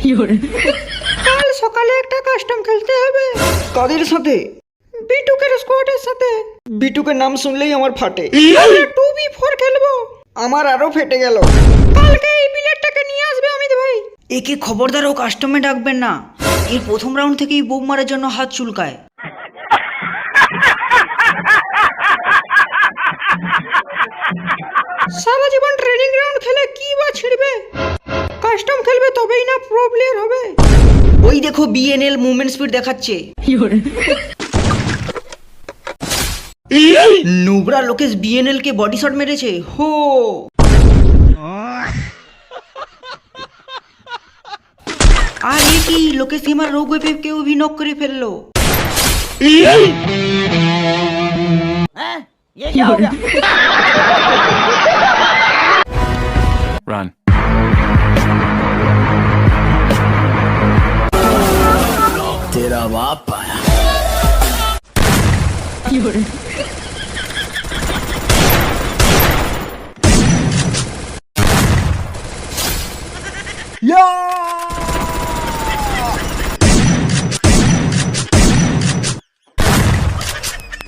কাল সকালে একটা কাস্টম খেলতে হবে। কাদের সাথে? বিটুকের স্কোয়াডের সাথে। বিটুকের নাম শুনলেই আমার ফাটে। আমরা 2v4 খেলবো। আমার আরো ফেটে গেল। কালকে এই বিলেটটাকে নিয়ে আসবে অমিত ভাই। একে খবরদার ও কাস্টমে ডাকবেন না, এর প্রথম রাউন্ড থেকেই বোম মারার জন্য হাত চুলকায়। সারা জীবন ট্রেনিং গ্রাউন্ড খেলে কি বা ছিড়বে? কাস্টম খেলবে তবেই না প্রো প্লেয়ার হবে। ওই দেখো বিএনএল মুভমেন্ট স্পিড দেখাচ্ছে। নুবরা লোকেশ বিএনএল কে বডি শট মেরেছে। হো আর এ কি, লোকেশ আমার রোগ ওয়েপে কেউ भी নক করে ফেললো। ये क्या हो गया? Run. तेरा बाप आया।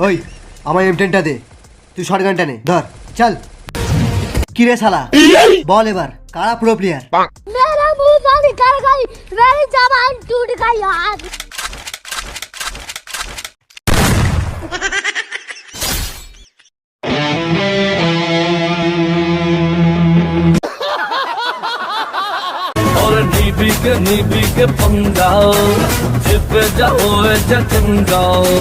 ওই আমার M10টা দে, তুই শটগানটা নে, ধর চল। কিরে শালা, বল এবার কারা প্রো প্লেয়ার? मेरा मुंह से निकल गई, मेरी जबान टूट गई यार। और नीबी के पंगा, जिप जाओ जचन जाओ।